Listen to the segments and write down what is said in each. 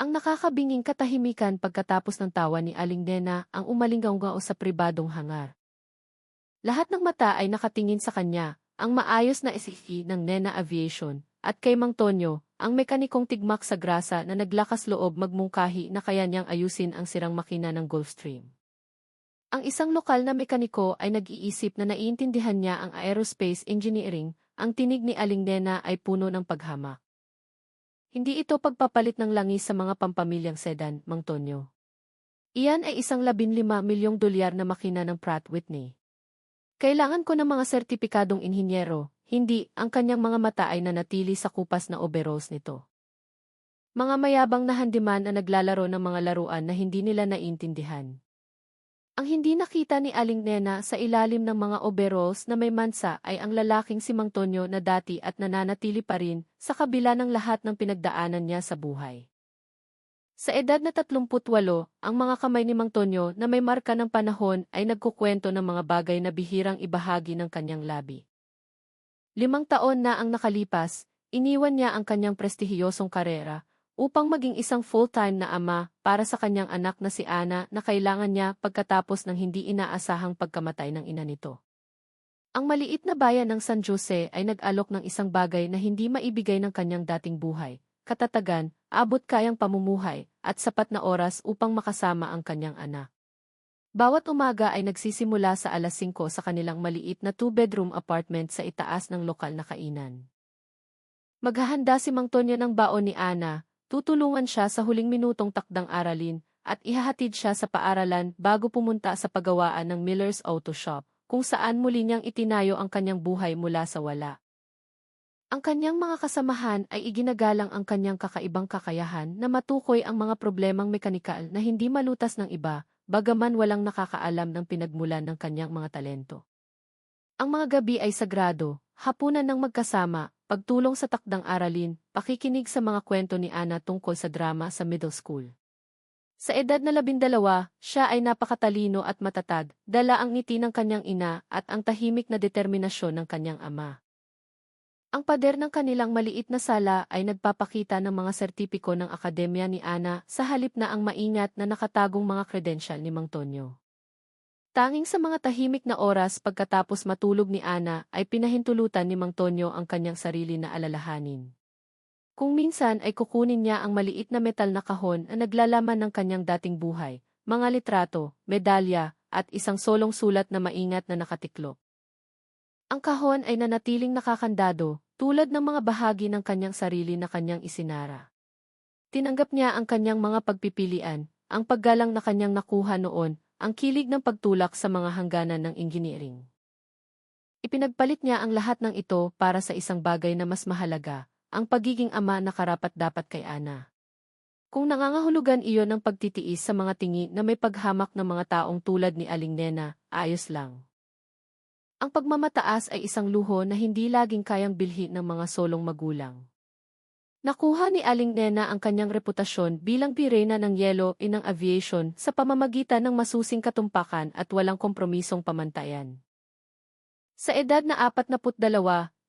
Ang nakakabinging katahimikan pagkatapos ng tawa ni Aling Nena ang umalingaw-ngao sa pribadong hangar. Lahat ng mata ay nakatingin sa kanya, ang maayos na SEC ng Nena Aviation, at kay Mang Tonyo, ang mekanikong tigmak sa grasa na naglakas loob magmungkahi na kaya niyang ayusin ang sirang makina ng Gulfstream. Ang isang lokal na mekaniko ay nag-iisip na naiintindihan niya ang aerospace engineering, ang tinig ni Aling Nena ay puno ng paghamak. Hindi ito pagpapalit ng langis sa mga pampamilyang sedan, Mang Tonyo. Iyan ay isang 15 milyong dolyar na makina ng Pratt Whitney. Kailangan ko ng mga sertipikadong inhinyero, hindi, ang kanyang mga mata ay nanatili sa kupas na overalls nito. Mga mayabang na handiman na naglalaro ng mga laruan na hindi nila naiintindihan. Ang hindi nakita ni Aling Nena sa ilalim ng mga overalls na may mansa ay ang lalaking si Mang Tonyo na dati at nananatili pa rin sa kabila ng lahat ng pinagdaanan niya sa buhay. Sa edad na 38, ang mga kamay ni Mang Tonyo na may marka ng panahon ay nagkukwento ng mga bagay na bihirang ibahagi ng kanyang labi. 5 taon na ang nakalipas, iniwan niya ang kanyang prestihiyosong karera upang maging isang full-time na ama para sa kanyang anak na si Ana na kailangan niya pagkatapos ng hindi inaasahang pagkamatay ng ina nito. Ang maliit na bayan ng San Jose ay nag-alok ng isang bagay na hindi maibigay ng kanyang dating buhay, katatagan, abot kayang pamumuhay, at sapat na oras upang makasama ang kanyang anak. Bawat umaga ay nagsisimula sa alas 5 sa kanilang maliit na 2-bedroom apartment sa itaas ng lokal na kainan. Maghahanda si Mang Tonyo ng baon ni Ana, tutulungan siya sa huling minutong takdang aralin, at ihahatid siya sa paaralan bago pumunta sa paggawaan ng Miller's Auto Shop, kung saan muli niyang itinayo ang kanyang buhay mula sa wala. Ang kanyang mga kasamahan ay iginagalang ang kanyang kakaibang kakayahan na matukoy ang mga problemang mekanikal na hindi malutas ng iba, bagaman walang nakakaalam ng pinagmulan ng kanyang mga talento. Ang mga gabi ay sagrado, hapunan ng magkasama, pagtulong sa takdang aralin, pakikinig sa mga kwento ni Ana tungkol sa drama sa middle school. Sa edad na 12, siya ay napakatalino at matatag, dala ang ngiti ng kanyang ina at ang tahimik na determinasyon ng kanyang ama. Ang pader ng kanilang maliit na sala ay nagpapakita ng mga sertipiko ng akademya ni Ana sa halip na ang maingat na nakatagong mga kredensyal ni Mang Tonyo. Tanging sa mga tahimik na oras pagkatapos matulog ni Ana ay pinahintulutan ni Mang Tonyo ang kanyang sarili na alalahanin. Kung minsan ay kukunin niya ang maliit na metal na kahon na naglalaman ng kanyang dating buhay, mga litrato, medalya, at isang solong sulat na maingat na nakatiklop. Ang kahon ay nanatiling nakakandado, tulad ng mga bahagi ng kanyang sarili na kanyang isinara. Tinanggap niya ang kanyang mga pagpipilian, ang paggalang na kanyang nakuha noon, ang kilig ng pagtulak sa mga hangganan ng engineering. Ipinagpalit niya ang lahat ng ito para sa isang bagay na mas mahalaga, ang pagiging ama na karapat-dapat kay Ana. Kung nangangahulugan iyon ng pagtitiis sa mga tingi na may paghamak ng mga taong tulad ni Aling Nena, ayos lang. Ang pagmamataas ay isang luho na hindi laging kayang bilhin ng mga solong magulang. Nakuha ni Aling Nena ang kanyang reputasyon bilang pirena ng yelo ng aviation sa pamamagitan ng masusing katumpakan at walang kompromisong pamantayan. Sa edad na 42,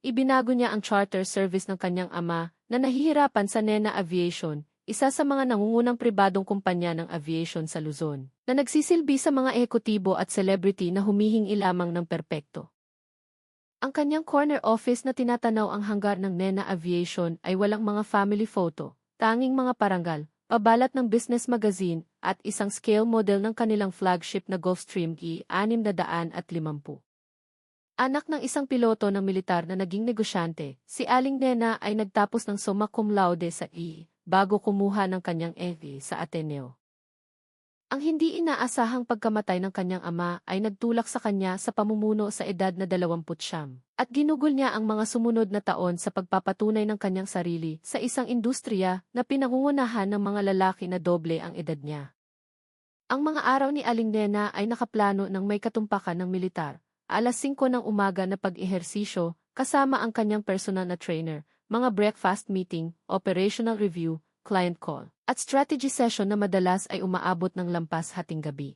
ibinago niya ang charter service ng kanyang ama na nahihirapan sa Nena Aviation, isa sa mga nangungunang pribadong kumpanya ng aviation sa Luzon, na nagsisilbi sa mga ehekutibo at celebrity na humihingi lamang ng perpekto. Ang kanyang corner office na tinatanaw ang hanggar ng Nena Aviation ay walang mga family photo, tanging mga parangal, pabalat ng business magazine, at isang scale model ng kanilang flagship na Gulfstream E-650. Anak ng isang piloto ng militar na naging negosyante, si Aling Nena ay nagtapos ng summa cum laude sa bago kumuha ng kanyang MA sa Ateneo. Ang hindi inaasahang pagkamatay ng kanyang ama ay nagtulak sa kanya sa pamumuno sa edad na 29, at ginugol niya ang mga sumunod na taon sa pagpapatunay ng kanyang sarili sa isang industriya na pinangungunahan ng mga lalaki na doble ang edad niya. Ang mga araw ni Aling Nena ay nakaplano ng may katumpakan ng militar, alas 5 ng umaga na pag-ehersisyo, kasama ang kanyang personal na trainer, mga breakfast meeting, operational review, client call, at strategy session na madalas ay umaabot ng lampas hating gabi.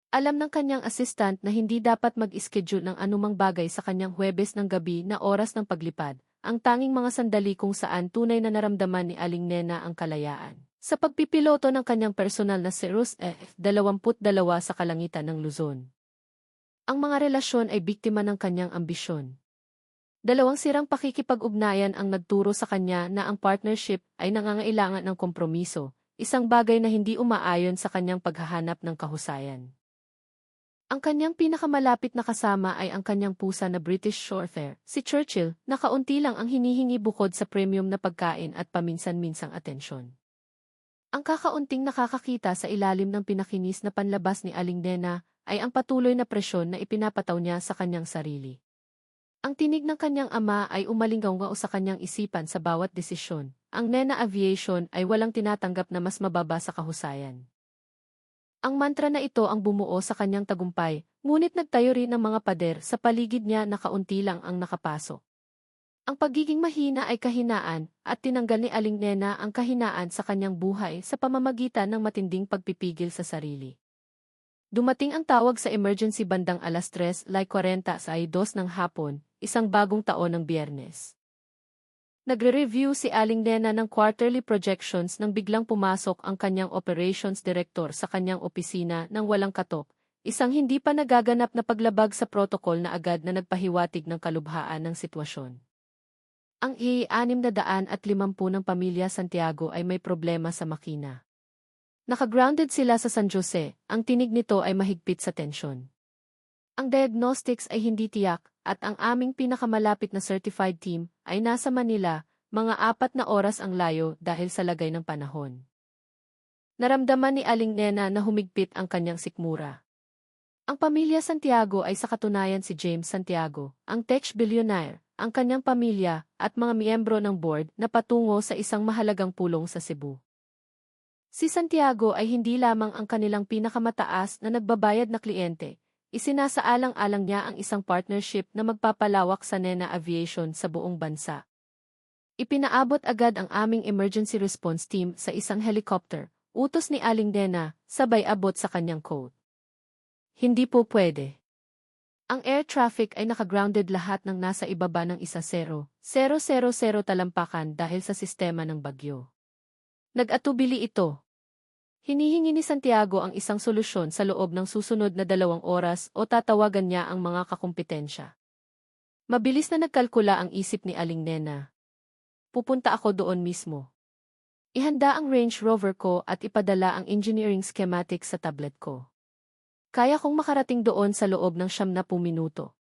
Alam ng kanyang assistant na hindi dapat mag-schedule ng anumang bagay sa kanyang Huwebes ng gabi na oras ng paglipad, ang tanging mga sandali kung saan tunay na naramdaman ni Aling Nena ang kalayaan. Sa pagpipiloto ng kanyang personal na Cirrus F-22 sa kalangitan ng Luzon. Ang mga relasyon ay biktima ng kanyang ambisyon. Dalawang sirang pakikipag-ugnayan ang nagturo sa kanya na ang partnership ay nangangailangan ng kompromiso, isang bagay na hindi umaayon sa kanyang paghahanap ng kahusayan. Ang kanyang pinakamalapit na kasama ay ang kanyang pusa na British Shorthair, si Churchill, na kaunti lang ang hinihingi bukod sa premium na pagkain at paminsan-minsang atensyon. Ang kakaunting nakakakita sa ilalim ng pinakinis na panlabas ni Aling Nena ay ang patuloy na presyon na ipinapataw niya sa kanyang sarili. Ang tinig ng kanyang ama ay umalinggaw sa kanyang isipan sa bawat desisyon. Ang Nena Aviation ay walang tinatanggap na mas mababa sa kahusayan. Ang mantra na ito ang bumuo sa kanyang tagumpay, ngunit nagtayo rin ng mga pader sa paligid niya na kaunti lang ang nakapasok. Ang pagiging mahina ay kahinaan, at tinanggal ni Aling Nena ang kahinaan sa kanyang buhay sa pamamagitan ng matinding pagpipigil sa sarili. Dumating ang tawag sa emergency bandang 3:40 sa 2 ng hapon, isang bagong taon ng Biyernes. Nagre-review si Aling Nena ng quarterly projections nang biglang pumasok ang kanyang operations director sa kanyang opisina ng walang katok, isang hindi pa nagaganap na paglabag sa protocol na agad na nagpahiwatig ng kalubhaan ng sitwasyon. Ang I-650 ng pamilya Santiago ay may problema sa makina. Nakagrounded sila sa San Jose, ang tinig nito ay mahigpit sa tensyon. Ang diagnostics ay hindi tiyak, at ang aming pinakamalapit na certified team ay nasa Manila, mga 4 na oras ang layo dahil sa lagay ng panahon. Naramdaman ni Aling Nena na humigpit ang kanyang sikmura. Ang pamilya Santiago ay sa katunayan si James Santiago, ang tech billionaire, ang kanyang pamilya, at mga miyembro ng board na patungo sa isang mahalagang pulong sa Cebu. Si Santiago ay hindi lamang ang kanilang pinakamataas na nagbabayad na kliyente, isinasaalang-alang niya ang isang partnership na magpapalawak sa Nena Aviation sa buong bansa. Ipinaabot agad ang aming emergency response team sa isang helicopter, utos ni Aling Nena, sabay abot sa kanyang code. Hindi po pwede. Ang air traffic ay nakagrounded lahat ng nasa ibaba ng 10,000 talampakan dahil sa sistema ng bagyo. Nag-atubili ito. Hinihingi ni Santiago ang isang solusyon sa loob ng susunod na 2 oras o tatawagan niya ang mga kakumpetensya. Mabilis na nagkalkula ang isip ni Aling Nena. Pupunta ako doon mismo. Ihanda ang Range Rover ko at ipadala ang engineering schematics sa tablet ko. Kaya kong makarating doon sa loob ng 70 minuto.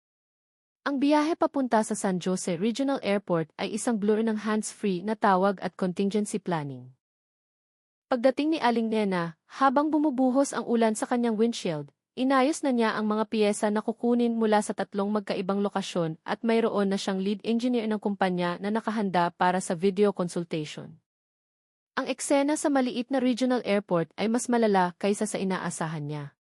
Ang biyahe papunta sa San Jose Regional Airport ay isang blur ng hands-free na tawag at contingency planning. Pagdating ni Aling Nena, habang bumubuhos ang ulan sa kanyang windshield, inayos na niya ang mga piyesa na kukunin mula sa 3 magkaibang lokasyon at mayroon na siyang lead engineer ng kumpanya na nakahanda para sa video consultation. Ang eksena sa maliit na regional airport ay mas malala kaysa sa inaasahan niya.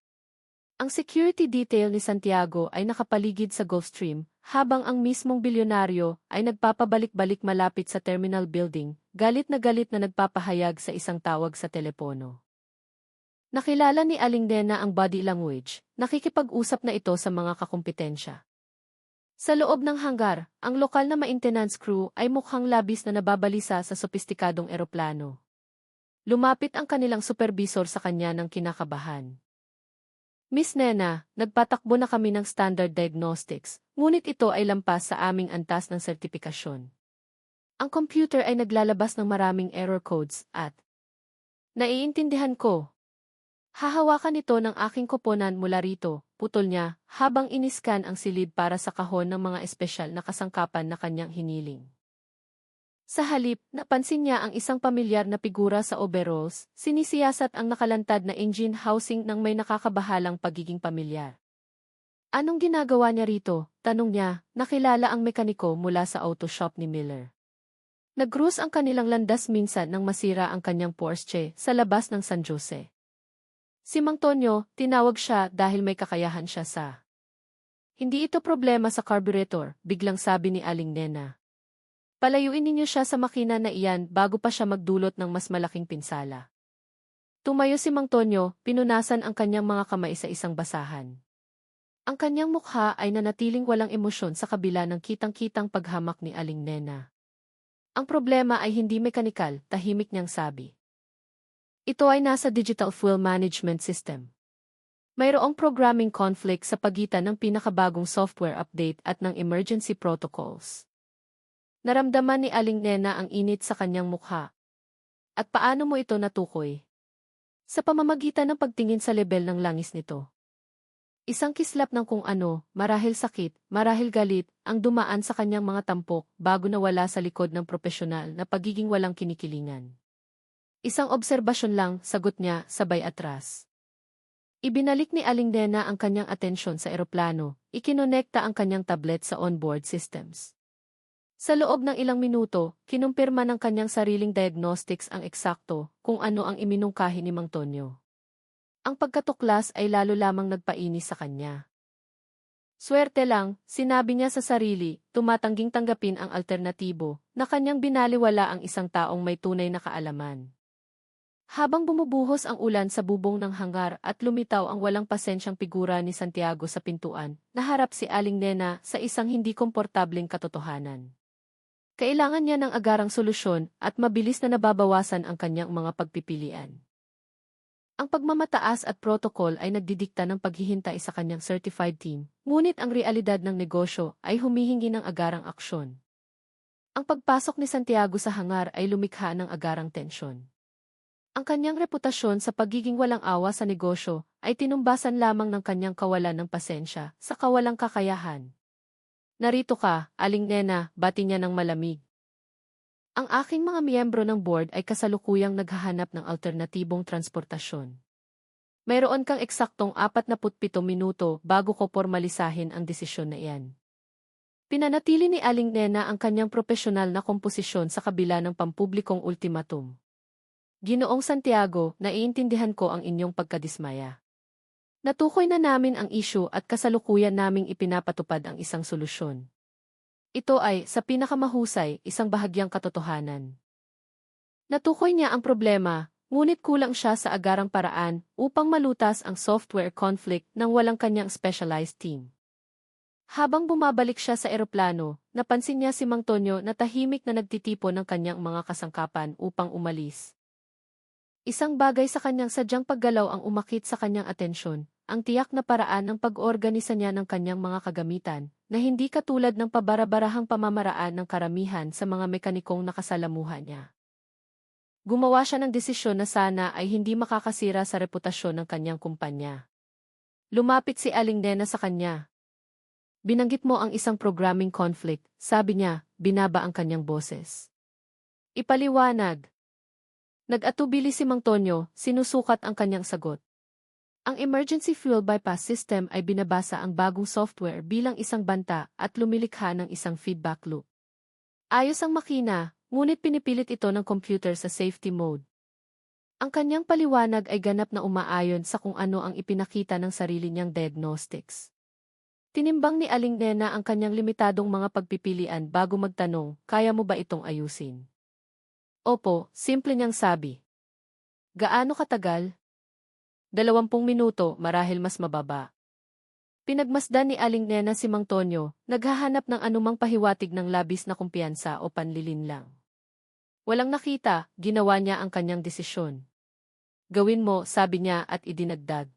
Ang security detail ni Santiago ay nakapaligid sa Gulfstream, habang ang mismong bilyonaryo ay nagpapabalik-balik malapit sa terminal building, galit na nagpapahayag sa isang tawag sa telepono. Nakilala ni Aling Nena ang body language, nakikipag-usap na ito sa mga kakumpetensya. Sa loob ng hanggar, ang lokal na maintenance crew ay mukhang labis na nababalisa sa sopistikadong eroplano. Lumapit ang kanilang supervisor sa kanya ng kinakabahan. Miss Nena, nagpatakbo na kami ng standard diagnostics, ngunit ito ay lampas sa aming antas ng sertipikasyon. Ang computer ay naglalabas ng maraming error codes at naiintindihan ko. Hahawakan ito ng aking koponan mula rito, putol niya, habang iniskan ang silid para sa kahon ng mga espesyal na kasangkapan na kanyang hiniling. Sa halip, napansin niya ang isang pamilyar na figura sa overalls, sinisiyasat ang nakalantad na engine housing ng may nakakabahalang pagiging pamilyar. Anong ginagawa niya rito? Tanong niya, nakilala ang mekaniko mula sa auto shop ni Miller. Nag-cruise ang kanilang landas minsan nang masira ang kanyang Porsche sa labas ng San Jose. Si Mang Tonyo, tinawag siya dahil may kakayahan siya sa. Hindi ito problema sa carburetor, biglang sabi ni Aling Nena. Palayuin ninyo siya sa makina na iyan bago pa siya magdulot ng mas malaking pinsala. Tumayo si Mang Tonyo, pinunasan ang kanyang mga kamay sa isang basahan. Ang kanyang mukha ay nanatiling walang emosyon sa kabila ng kitang-kitang paghamak ni Aling Nena. Ang problema ay hindi mekanikal, tahimik niyang sabi. Ito ay nasa Digital Fuel Management System. Mayroong programming conflict sa pagitan ng pinakabagong software update at ng emergency protocols. Naramdaman ni Aling Nena ang init sa kanyang mukha. At paano mo ito natukoy? Sa pamamagitan ng pagtingin sa level ng langis nito. Isang kislap ng kung ano, marahil sakit, marahil galit, ang dumaan sa kanyang mga tampok bago nawala sa likod ng propesyonal na pagiging walang kinikilingan. Isang obserbasyon lang, sagot niya, sabay atras. Ibinalik ni Aling Nena ang kanyang atensyon sa eroplano, ikinonekta ang kanyang tablet sa onboard systems. Sa loob ng ilang minuto, kinumpirma ng kanyang sariling diagnostics ang eksakto kung ano ang iminungkahi ni Mang Tonyo. Ang pagkatuklas ay lalo lamang nagpainis sa kanya. Swerte lang, sinabi niya sa sarili, tumatangging tanggapin ang alternatibo na kanyang binaliwala ang isang taong may tunay na kaalaman. Habang bumubuhos ang ulan sa bubong ng hangar at lumitaw ang walang pasensyang figura ni Santiago sa pintuan, naharap si Aling Nena sa isang hindi komportableng katotohanan. Kailangan niya ng agarang solusyon at mabilis na nababawasan ang kanyang mga pagpipilian. Ang pagmamataas at protocol ay nagdidikta ng paghihintay sa kanyang certified team, ngunit ang realidad ng negosyo ay humihingi ng agarang aksyon. Ang pagpasok ni Santiago sa hangar ay lumikha ng agarang tensyon. Ang kanyang reputasyon sa pagiging walang awa sa negosyo ay tinumbasan lamang ng kanyang kawalan ng pasensya sa kawalang kakayahan. Narito ka, Aling Nena, bati niya ng malamig. Ang aking mga miyembro ng board ay kasalukuyang naghahanap ng alternatibong transportasyon. Mayroon kang eksaktong 47 minuto bago ko formalisahin ang desisyon na iyan. Pinanatili ni Aling Nena ang kanyang propesyonal na komposisyon sa kabila ng pampublikong ultimatum. Ginoong Santiago, naiintindihan ko ang inyong pagkadismaya. Natukoy na namin ang issue at kasalukuyan naming ipinapatupad ang isang solusyon. Ito ay, sa pinakamahusay, isang bahagyang katotohanan. Natukoy niya ang problema, ngunit kulang siya sa agarang paraan upang malutas ang software conflict ng walang kanyang specialized team. Habang bumabalik siya sa eroplano, napansin niya si Mang Tonyo na tahimik na nagtitipo ng kanyang mga kasangkapan upang umalis. Isang bagay sa kanyang sadyang paggalaw ang umakit sa kanyang atensyon, ang tiyak na paraan ng pag-organisa niya ng kanyang mga kagamitan, na hindi katulad ng pabara-barahang pamamaraan ng karamihan sa mga mekanikong nakasalamuha niya. Gumawa siya ng desisyon na sana ay hindi makakasira sa reputasyon ng kanyang kumpanya. Lumapit si Aling Nena sa kanya. Binanggit mo ang isang programming conflict, sabi niya, binaba ang kanyang boses. Ipaliwanag. Nag-atubili si Mang Tonyo, sinusukat ang kanyang sagot. Ang emergency fuel bypass system ay binabasa ang bagong software bilang isang banta at lumilikha ng isang feedback loop. Ayos ang makina, ngunit pinipilit ito ng computer sa safety mode. Ang kanyang paliwanag ay ganap na umaayon sa kung ano ang ipinakita ng sarili niyang diagnostics. Tinimbang ni Aling Nena ang kanyang limitadong mga pagpipilian bago magtanong, kaya mo ba itong ayusin? Opo, simple niyang sabi. Gaano katagal? 20 minuto, marahil mas mababa. Pinagmasdan ni Aling Nena si Mang Tonyo, naghahanap ng anumang pahiwatig ng labis na kumpiyansa o panlilinlang. Walang nakita, ginawa niya ang kanyang desisyon. Gawin mo, sabi niya at idinagdag.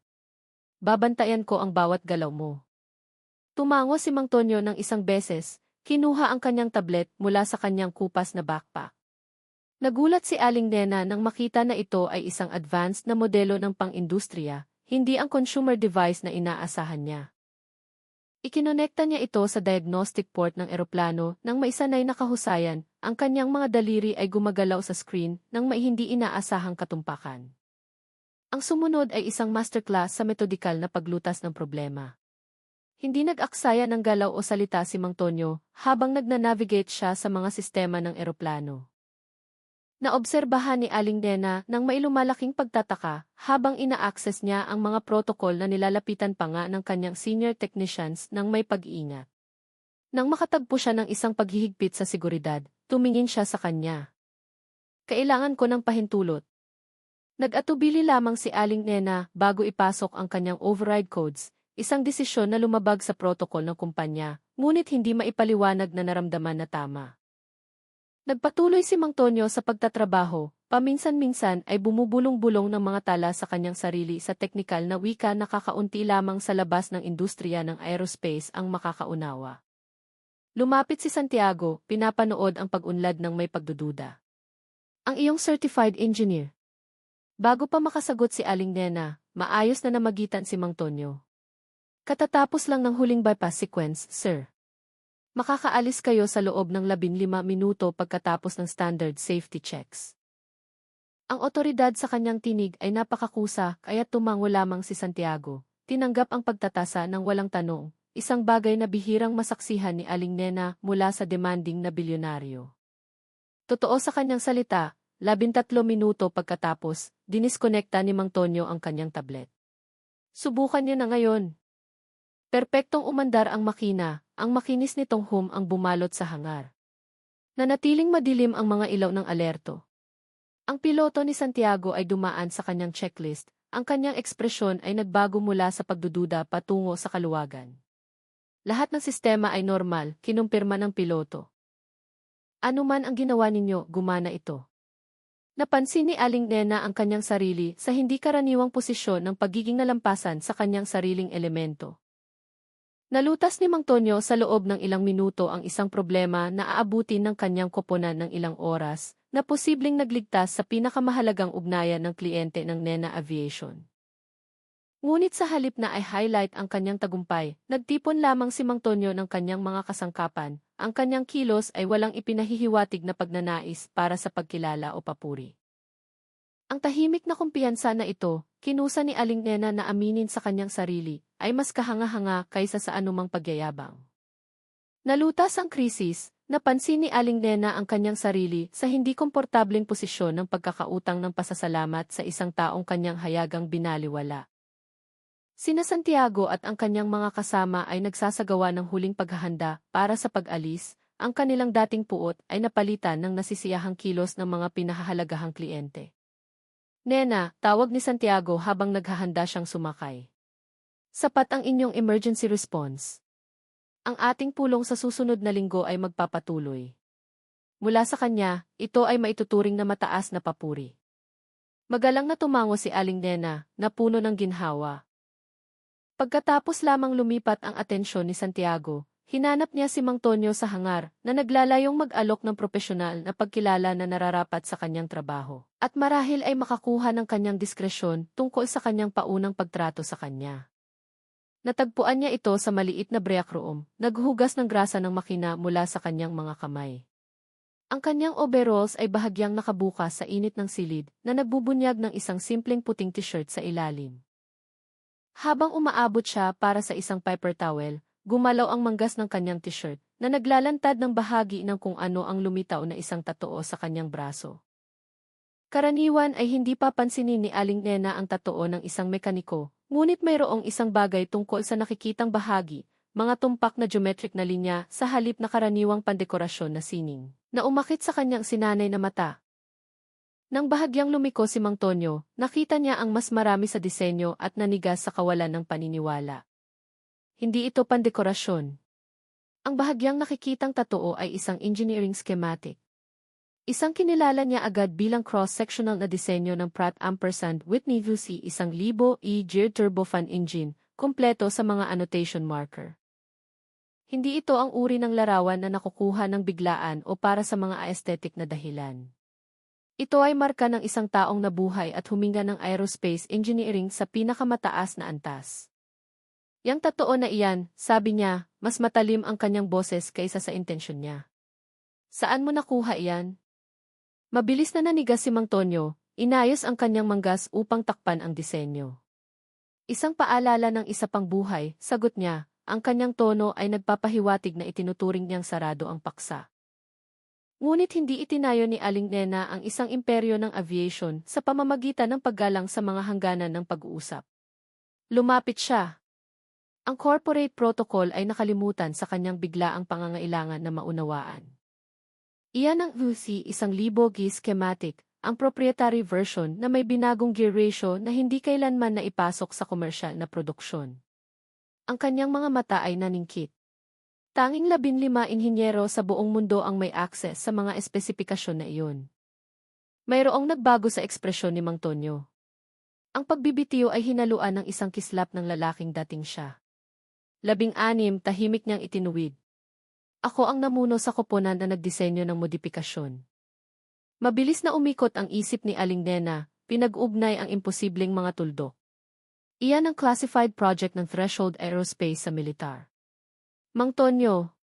Babantayan ko ang bawat galaw mo. Tumango si Mang Tonyo ng isang beses, kinuha ang kanyang tablet mula sa kanyang kupas na backpack. Nagulat si Aling Nena nang makita na ito ay isang advanced na modelo ng pang-industriya, hindi ang consumer device na inaasahan niya. Ikinonekta niya ito sa diagnostic port ng eroplano nang maisanay na kahusayan, ang kanyang mga daliri ay gumagalaw sa screen nang may hindi inaasahang katumpakan. Ang sumunod ay isang masterclass sa metodikal na paglutas ng problema. Hindi nag-aksaya ng galaw o salita si Mang Tonyo habang nagna-navigate siya sa mga sistema ng eroplano. Naobserbahan ni Aling Nena nang may lumalaking pagtataka habang ina-access niya ang mga protocol na nilalapitan pa nga ng kanyang senior technicians nang may pag-iingat. Nang makatagpo siya ng isang paghihigpit sa seguridad, tumingin siya sa kanya. Kailangan ko ng pahintulot. Nag-atubili lamang si Aling Nena bago ipasok ang kanyang override codes, isang desisyon na lumabag sa protocol ng kumpanya, ngunit hindi maipaliwanag na naramdaman na tama. Nagpatuloy si Mang Tonyo sa pagtatrabaho, paminsan-minsan ay bumubulong-bulong ng mga tala sa kanyang sarili sa teknikal na wika na kakaunti lamang sa labas ng industriya ng aerospace ang makakaunawa. Lumapit si Santiago, pinapanood ang pag-unlad ng may pagdududa. Ang iyong certified engineer. Bago pa makasagot si Aling Nena, maayos na namagitan si Mang Tonyo. Katatapos lang ng huling bypass sequence, sir. Makakaalis kayo sa loob ng 15 minuto pagkatapos ng standard safety checks. Ang otoridad sa kanyang tinig ay napakakusa kaya tumango lamang si Santiago. Tinanggap ang pagtatasa ng walang tanong, isang bagay na bihirang masaksihan ni Aling Nena mula sa demanding na bilyonaryo. Totoo sa kanyang salita, 13 minuto pagkatapos, diniskonekta ni Mang Tonyo ang kanyang tablet. Subukan niya na ngayon. Perpektong umandar ang makina, ang makinis nitong hum ang bumalot sa hangar. Nanatiling madilim ang mga ilaw ng alerto. Ang piloto ni Santiago ay dumaan sa kanyang checklist, ang kanyang ekspresyon ay nagbago mula sa pagdududa patungo sa kaluwagan. Lahat ng sistema ay normal, kinumpirma ng piloto. Ano man ang ginawa ninyo, gumana ito. Napansin ni Aling Nena ang kanyang sarili sa hindi karaniwang posisyon ng pagiging nalampasan sa kanyang sariling elemento. Nalutas ni Mang Tonyo sa loob ng ilang minuto ang isang problema na aabutin ng kanyang koponan ng ilang oras, na posibleng nagligtas sa pinakamahalagang ugnayan ng kliyente ng Nena Aviation. Ngunit sa halip na ay highlight ang kanyang tagumpay, nagtipon lamang si Mang Tonyo ng kanyang mga kasangkapan, ang kanyang kilos ay walang ipinahihiwatig na pagnanais para sa pagkilala o papuri. Ang tahimik na kumpiyansa na ito, kinusa ni Aling Nena na aminin sa kanyang sarili, ay mas kahanga-hanga kaysa sa anumang pagyayabang. Nalutas ang krisis, napansin ni Aling Nena ang kanyang sarili sa hindi komportableng posisyon ng pagkakautang ng pasasalamat sa isang taong kanyang hayagang binaliwala. Sina Santiago at ang kanyang mga kasama ay nagsasagawa ng huling paghahanda para sa pag-alis, ang kanilang dating puot ay napalitan ng nasisiyahang kilos ng mga pinahahalagahang kliyente. Nena, tawag ni Santiago habang naghahanda siyang sumakay. Sapat ang inyong emergency response. Ang ating pulong sa susunod na linggo ay magpapatuloy. Mula sa kanya, ito ay maituturing na mataas na papuri. Magalang na tumango si Aling Nena, na puno ng ginhawa. Pagkatapos lamang lumipat ang atensyon ni Santiago, hinanap niya si Mang Tonyo sa hangar na naglalayong mag-alok ng propesyonal na pagkilala na nararapat sa kanyang trabaho. At marahil ay makakuha ng kanyang diskresyon tungkol sa kanyang paunang pagtrato sa kanya. Natagpuan niya ito sa maliit na break room, naghuhugas ng grasa ng makina mula sa kanyang mga kamay. Ang kanyang overalls ay bahagyang nakabukas sa init ng silid na nagbubunyag ng isang simpleng puting t-shirt sa ilalim. Habang umaabot siya para sa isang paper towel, gumalaw ang manggas ng kanyang t-shirt na naglalantad ng bahagi ng kung ano ang lumitaw na isang tatoo sa kanyang braso. Karaniwan ay hindi papansinin ni Aling Nena ang tatoo ng isang mekaniko, ngunit mayroong isang bagay tungkol sa nakikitang bahagi, mga tumpak na geometric na linya sa halip na karaniwang pandekorasyon na sining, na umakit sa kanyang sinanay na mata. Nang bahagyang lumiko si Mang Tonyo, nakita niya ang mas marami sa disenyo at nanigas sa kawalan ng paniniwala. Hindi ito pandekorasyon. Ang bahagyang nakikitang tatoo ay isang engineering schematic. Isang kinilala niya agad bilang cross-sectional na disenyo ng Pratt & Whitney VC 1000E geared turbofan engine, kumpleto sa mga annotation marker. Hindi ito ang uri ng larawan na nakukuha ng biglaan o para sa mga aesthetic na dahilan. Ito ay marka ng isang taong nabuhay at huminga ng aerospace engineering sa pinakamataas na antas. Yang totoo na iyan, sabi niya, mas matalim ang kanyang boses kaysa sa intensyon niya. Saan mo nakuha iyan? Mabilis na nanigas si Mang Tonyo, inayos ang kanyang manggas upang takpan ang disenyo. Isang paalala ng isa pang buhay, sagot niya, ang kanyang tono ay nagpapahiwatig na itinuturing niyang sarado ang paksa. Ngunit hindi itinayo ni Aling Nena ang isang imperyo ng aviation sa pamamagitan ng paggalang sa mga hangganan ng pag-uusap. Lumapit siya. Ang corporate protocol ay nakalimutan sa kanyang biglaang pangangailangan na maunawaan. Iyan ang VC 1000G schematic, ang proprietary version na may binagong gear ratio na hindi kailanman naipasok sa komersyal na produksyon. Ang kanyang mga mata ay naningkit. Tanging 15 inhinyero sa buong mundo ang may access sa mga espesipikasyon na iyon. Mayroong nagbago sa ekspresyon ni Mang Tonyo. Ang pagbibitiw ay hinaluan ng isang kislap ng lalaking dating siya. 16, tahimik niyang itinuwid. Ako ang namuno sa koponan na nagdisenyo ng modipikasyon. Mabilis na umikot ang isip ni Aling Nena, pinag-ugnay ang imposibleng mga tuldok. Iyan ang classified project ng Threshold Aerospace sa militar. Mang Tonyo.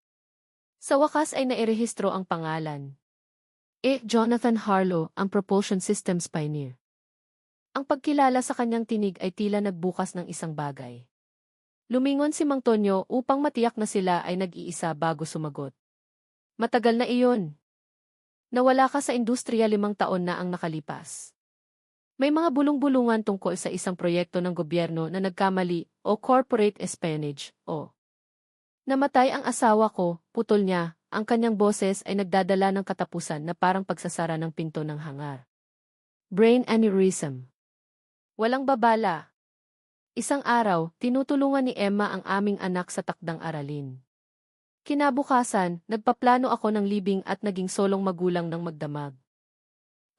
Sa wakas ay nairehistro ang pangalan. Jonathan Harlow, ang propulsion systems pioneer. Ang pagkilala sa kanyang tinig ay tila nagbukas ng isang bagay. Lumingon si Mang Tonyo upang matiyak na sila ay nag-iisa bago sumagot. Matagal na iyon. Nawala ka sa industriya 5 taon na ang nakalipas. May mga bulong-bulungan tungkol sa isang proyekto ng gobyerno na nagkamali o corporate espionage o namatay ang asawa ko, putol niya, ang kanyang boses ay nagdadala ng katapusan na parang pagsasara ng pinto ng hangar. Brain aneurysm. Walang babala. Isang araw, tinutulungan ni Emma ang aming anak sa takdang aralin. Kinabukasan, nagpaplano ako ng libing at naging solong magulang ng magdamag.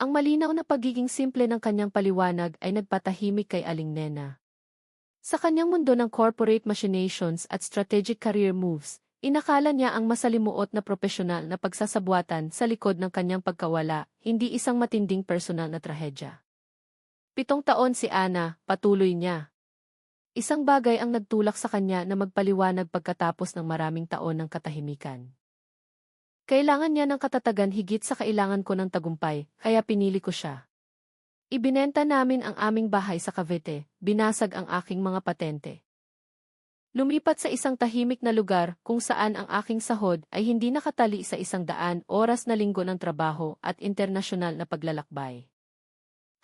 Ang malinaw na pagiging simple ng kanyang paliwanag ay nagpatahimik kay Aling Nena. Sa kanyang mundo ng corporate machinations at strategic career moves, inakala niya ang masalimuot na profesional na pagsasabwatan sa likod ng kanyang pagkawala, hindi isang matinding personal na trahedya. 7 taon si Ana, patuloy niya. Isang bagay ang nagtulak sa kanya na magpaliwanag pagkatapos ng maraming taon ng katahimikan. Kailangan niya ng katatagan higit sa kailangan ko ng tagumpay, kaya pinili ko siya. Ibinenta namin ang aming bahay sa Cavite, binasag ang aking mga patente. Lumipat sa isang tahimik na lugar kung saan ang aking sahod ay hindi nakatali sa 100 oras na linggo ng trabaho at internasyonal na paglalakbay.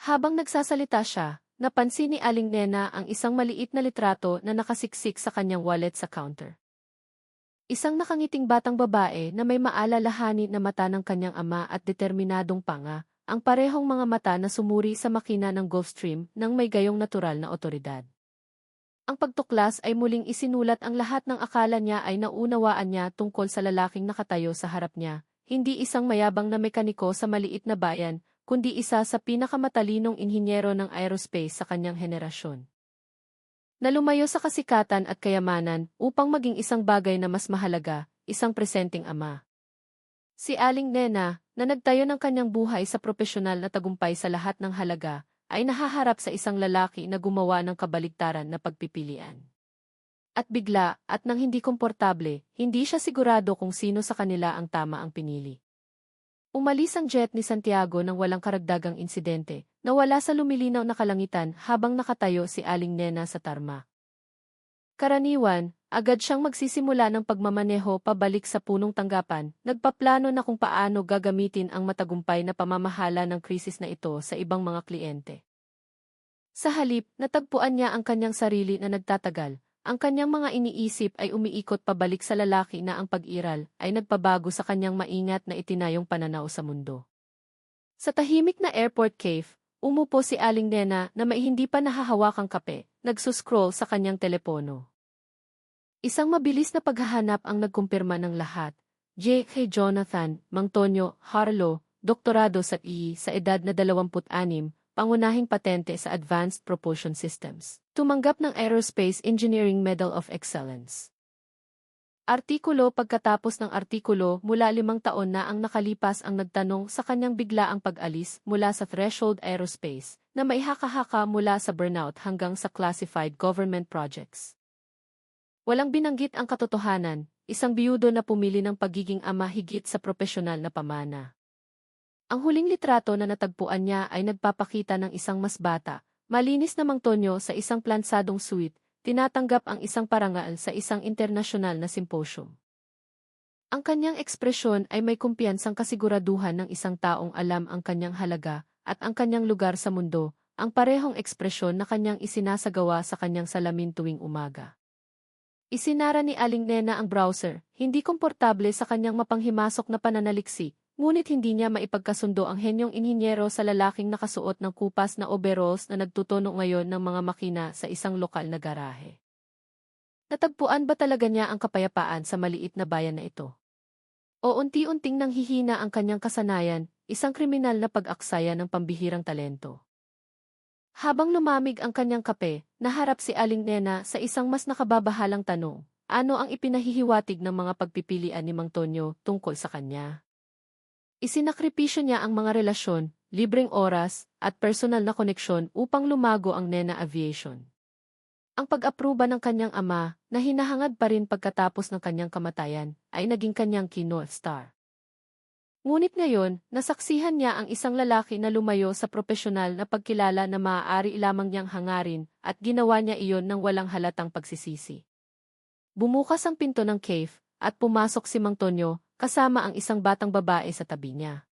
Habang nagsasalita siya, napansin ni Aling Nena ang isang maliit na litrato na nakasiksik sa kanyang wallet sa counter. Isang nakangiting batang babae na may maalalahanin na mata ng kanyang ama at determinadong panga, ang parehong mga mata na sumuri sa makina ng Gulfstream ng may gayong natural na otoridad. Ang pagtuklas ay muling isinulat ang lahat ng akala niya ay naunawaan niya tungkol sa lalaking nakatayo sa harap niya, hindi isang mayabang na mekaniko sa maliit na bayan, kundi isa sa pinakamatalinong inhinyero ng aerospace sa kanyang henerasyon. Na lumayo sa kasikatan at kayamanan upang maging isang bagay na mas mahalaga, isang presenteng ama. Si Aling Nena, na nagtayo ng kanyang buhay sa propesyonal na tagumpay sa lahat ng halaga, ay nahaharap sa isang lalaki na gumawa ng kabaligtaran na pagpipilian. At bigla, at nang hindi komportable, hindi siya sigurado kung sino sa kanila ang tama ang pinili. Umalis ang jet ni Santiago nang walang karagdagang insidente, nawala sa lumilinaw na kalangitan habang nakatayo si Aling Nena sa tarmac. Karaniwan, agad siyang magsisimula ng pagmamaneho pabalik sa punong tanggapan, nagpaplano na kung paano gagamitin ang matagumpay na pamamahala ng krisis na ito sa ibang mga kliyente. Sa halip, natagpuan niya ang kanyang sarili na nagtatagal, ang kanyang mga iniisip ay umiikot pabalik sa lalaki na ang pag-iral ay nagpabago sa kanyang maingat na itinayong pananaw sa mundo. Sa tahimik na airport cave, umupo si Aling Nena na may hindi pa nahahawakang kape, nagsuscroll sa kanyang telepono. Isang mabilis na paghahanap ang nagkumpirma ng lahat. J.K. Jonathan, Mang Tonyo, Harlow, doktorado sa IE sa edad na 26, pangunahing patente sa Advanced Propulsion Systems. Tumanggap ng Aerospace Engineering Medal of Excellence. Artikulo pagkatapos ng artikulo mula 5 taon na ang nakalipas ang nagtanong sa kanyang biglaang pag-alis mula sa Threshold Aerospace na maihaka-haka mula sa burnout hanggang sa classified government projects. Walang binanggit ang katotohanan, isang biyudo na pumili ng pagiging ama higit sa propesyonal na pamana. Ang huling litrato na natagpuan niya ay nagpapakita ng isang mas bata, malinis na Mang Tonyo sa isang plansadong suite, tinatanggap ang isang parangal sa isang internasyonal na symposium. Ang kanyang ekspresyon ay may kumpiyansang kasiguraduhan ng isang taong alam ang kanyang halaga at ang kanyang lugar sa mundo, ang parehong ekspresyon na kanyang isinasagawa sa kanyang salamin tuwing umaga. Isinara ni Aling Nena ang browser, hindi komportable sa kanyang mapanghimasok na pananaliksik, ngunit hindi niya maipagkasundo ang henyong inhinyero sa lalaking nakasuot ng kupas na overalls na nagtutuno ngayon ng mga makina sa isang lokal na garahe. Natagpuan ba talaga niya ang kapayapaan sa maliit na bayan na ito? O unti-unting nanghihina ang kanyang kasanayan, isang kriminal na pag-aksaya ng pambihirang talento? Habang lumamig ang kanyang kape, naharap si Aling Nena sa isang mas nakababahalang tanong. Ano ang ipinahihiwatig ng mga pagpipilian ni Mang Tonyo tungkol sa kanya? Isinakripisyo niya ang mga relasyon, libreng oras, at personal na koneksyon upang lumago ang Nena Aviation. Ang pag-apruba ng kanyang ama, na hinahangad pa rin pagkatapos ng kanyang kamatayan, ay naging kanyang keynote star. Ngunit ngayon, nasaksihan niya ang isang lalaki na lumayo sa propesyonal na pagkilala na maaari lamang niyang hangarin at ginawa niya iyon ng walang halatang pagsisisi. Bumukas ang pinto ng cave at pumasok si Mang Tonyo kasama ang isang batang babae sa tabi niya.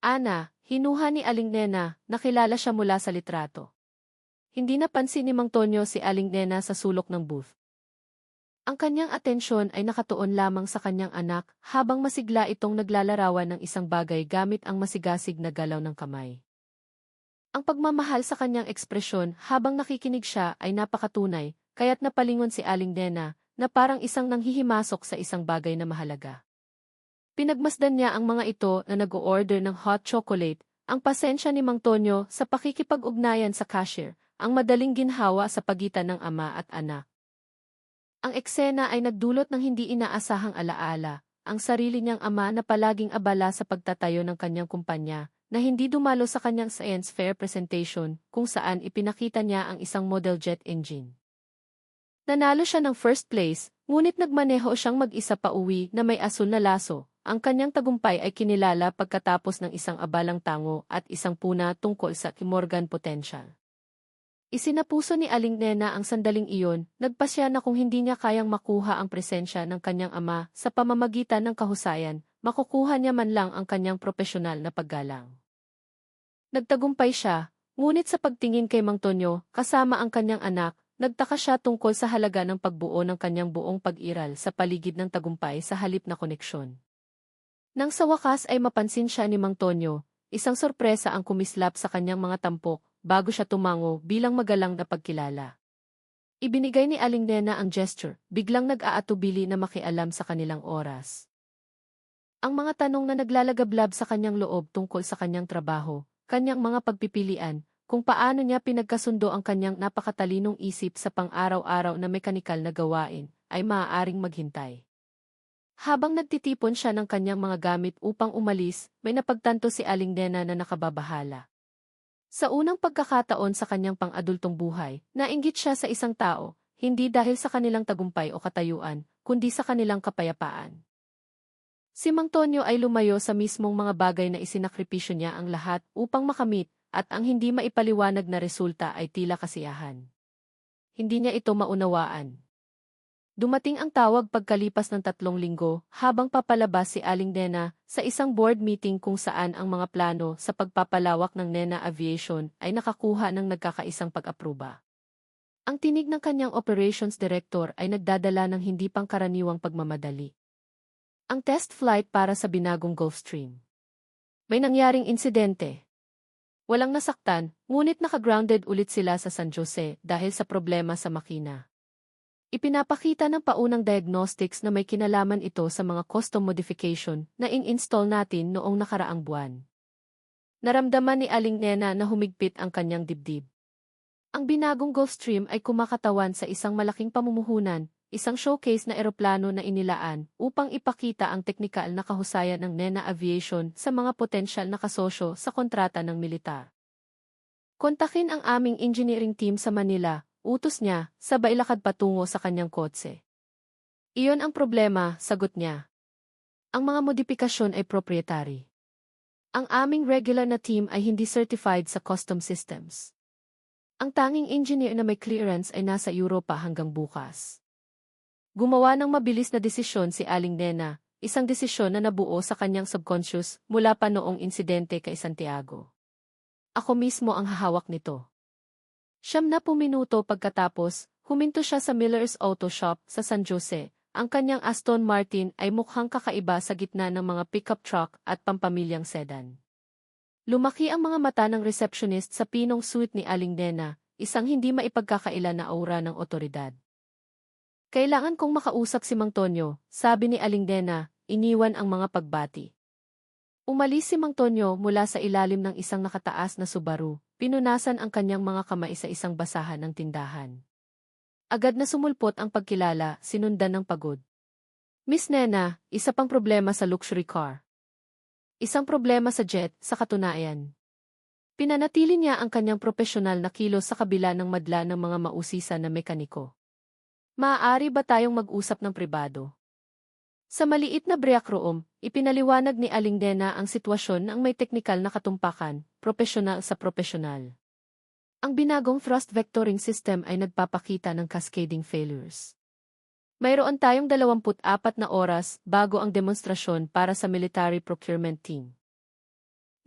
Ana, hinuha ni Aling Nena, nakilala siya mula sa litrato. Hindi napansin ni Mang Tonyo si Aling Nena sa sulok ng booth. Ang kanyang atensyon ay nakatuon lamang sa kanyang anak habang masigla itong naglalarawan ng isang bagay gamit ang masigasig na galaw ng kamay. Ang pagmamahal sa kanyang ekspresyon habang nakikinig siya ay napakatunay, kaya't napalingon si Aling Nena na parang isang nanghihimasok sa isang bagay na mahalaga. Pinagmasdan niya ang mga ito na nag-o-order ng hot chocolate, ang pasensya ni Mang Tonyo sa pakikipag-ugnayan sa cashier, ang madaling ginhawa sa pagitan ng ama at anak. Ang eksena ay nagdulot ng hindi inaasahang alaala, ang sarili niyang ama na palaging abala sa pagtatayo ng kanyang kumpanya, na hindi dumalo sa kanyang science fair presentation kung saan ipinakita niya ang isang model jet engine. Nanalo siya ng first place, ngunit nagmaneho siyang mag-isa pa uwi na may asul na laso. Ang kanyang tagumpay ay kinilala pagkatapos ng isang abalang tango at isang puna tungkol sa Morgan potential. Isinapuso ni Aling Nena ang sandaling iyon, nagpasya na kung hindi niya kayang makuha ang presensya ng kanyang ama sa pamamagitan ng kahusayan, makukuha niya man lang ang kanyang propesyonal na paggalang. Nagtagumpay siya, ngunit sa pagtingin kay Mang Tonyo, kasama ang kanyang anak, nagtaka siya tungkol sa halaga ng pagbuo ng kanyang buong pag-iral sa paligid ng tagumpay sa halip na koneksyon. Nang sa wakas ay mapansin siya ni Mang Tonyo, isang sorpresa ang kumislap sa kanyang mga tampok, bago siya tumango bilang magalang na pagkilala. Ibinigay ni Aling Nena ang gesture, biglang nag-aatubili na makialam sa kanilang oras. Ang mga tanong na naglalagablab sa kanyang loob tungkol sa kanyang trabaho, kanyang mga pagpipilian, kung paano niya pinagkasundo ang kanyang napakatalinong isip sa pang-araw-araw na mekanikal na gawain, ay maaaring maghintay. Habang nagtitipon siya ng kanyang mga gamit upang umalis, may napagtanto si Aling Nena na nakababahala. Sa unang pagkakataon sa kanyang pang-adultong buhay, nainggit siya sa isang tao, hindi dahil sa kanilang tagumpay o katayuan, kundi sa kanilang kapayapaan. Si Mang Tonyo ay lumayo sa mismong mga bagay na isinakripisyo niya ang lahat upang makamit, at ang hindi maipaliwanag na resulta ay tila kasiyahan. Hindi niya ito maunawaan. Dumating ang tawag pagkalipas ng 3 linggo, habang papalabas si Aling Nena sa isang board meeting kung saan ang mga plano sa pagpapalawak ng Nena Aviation ay nakakuha ng nagkakaisang pag-apruba. Ang tinig ng kanyang operations director ay nagdadala ng hindi pangkaraniwang pagmamadali. Ang test flight para sa binagong Gulfstream. May nangyaring insidente. Walang nasaktan, ngunit naka-grounded ulit sila sa San Jose dahil sa problema sa makina. Ipinapakita ng paunang diagnostics na may kinalaman ito sa mga custom modification na in-install natin noong nakaraang buwan. Naramdaman ni Aling Nena na humigpit ang kanyang dibdib. Ang binagong Gulfstream ay kumakatawan sa isang malaking pamumuhunan, isang showcase na eroplano na inilaan upang ipakita ang teknikal na kahusayan ng Nena Aviation sa mga potensyal na kasosyo sa kontrata ng militar. Kontakin ang aming engineering team sa Manila, utos niya, sabay lakad patungo sa kanyang kotse. Iyon ang problema, sagot niya. Ang mga modifikasyon ay proprietary. Ang aming regular na team ay hindi certified sa custom systems. Ang tanging engineer na may clearance ay nasa Europa hanggang bukas. Gumawa ng mabilis na desisyon si Aling Nena, isang desisyon na nabuo sa kanyang subconscious mula pa noong insidente kay Santiago. Ako mismo ang hahawak nito. 9 minuto pagkatapos, huminto siya sa Miller's Auto Shop sa San Jose. Ang kanyang Aston Martin ay mukhang kakaiba sa gitna ng mga pickup truck at pampamilyang sedan. Lumaki ang mga mata ng receptionist sa pinong suit ni Aling Nena, isang hindi maipagkakaila na aura ng otoridad. Kailangan kong makausap si Mang Tonyo, sabi ni Aling Nena, iniwan ang mga pagbati. Umalis si Mang Tonyo mula sa ilalim ng isang nakataas na Subaru, pinunasan ang kanyang mga kamay sa isang basahan ng tindahan. Agad na sumulpot ang pagkilala, sinundan ng pagod. Miss Nena, isa pang problema sa luxury car. Isang problema sa jet, sa katunayan. Pinanatili niya ang kanyang propesyonal na kilos sa kabila ng madla ng mga mausisa na mekaniko. Maaari ba tayong mag-usap ng pribado? Sa maliit na break room, ipinaliwanag ni Aling Nena ang sitwasyon ng may teknikal na katumpakan, propesyonal sa propesyonal. Ang binagong thrust vectoring system ay nagpapakita ng cascading failures. Mayroon tayong 24 na oras bago ang demonstrasyon para sa military procurement team.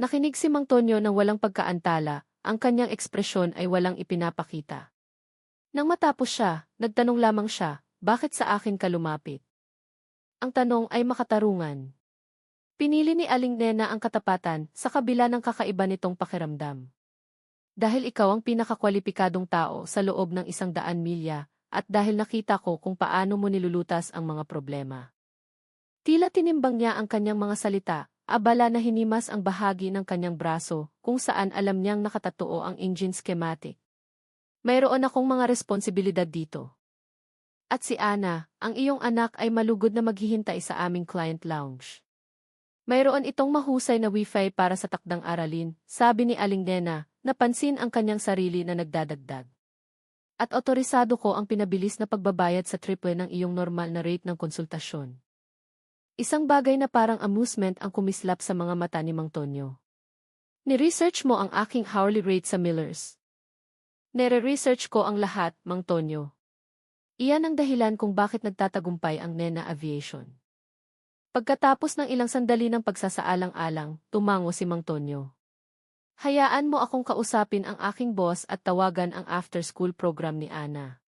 Nakinig si Mang Tonyo ng walang pagkaantala, ang kanyang ekspresyon ay walang ipinapakita. Nang matapos siya, nagtanong lamang siya, bakit sa akin ka lumapit? Ang tanong ay makatarungan. Pinili ni Aling Nena ang katapatan sa kabila ng kakaiba nitong pakiramdam. Dahil ikaw ang pinakakwalipikadong tao sa loob ng 100 milya, at dahil nakita ko kung paano mo nilulutas ang mga problema. Tila tinimbang niya ang kanyang mga salita, abala na hinimas ang bahagi ng kanyang braso, kung saan alam niyang nakatatuo ang engine schematic. Mayroon akong mga responsibilidad dito. At si Ana, ang iyong anak ay malugod na maghihintay sa aming client lounge. Mayroon itong mahusay na wifi para sa takdang aralin, sabi ni Aling Nena, napansin ang kanyang sarili na nagdadagdag. At otorisado ko ang pinabilis na pagbabayad sa triple ng iyong normal na rate ng konsultasyon. Isang bagay na parang amusement ang kumislap sa mga mata ni Mang Tonyo. Ni-research mo ang aking hourly rate sa Millers. Nere-research ko ang lahat, Mang Tonyo. Iyan ang dahilan kung bakit nagtatagumpay ang Nena Aviation. Pagkatapos ng ilang sandali ng pagsasaalang-alang, tumango si Mang Tonyo. Hayaan mo akong kausapin ang aking boss at tawagan ang after-school program ni Ana.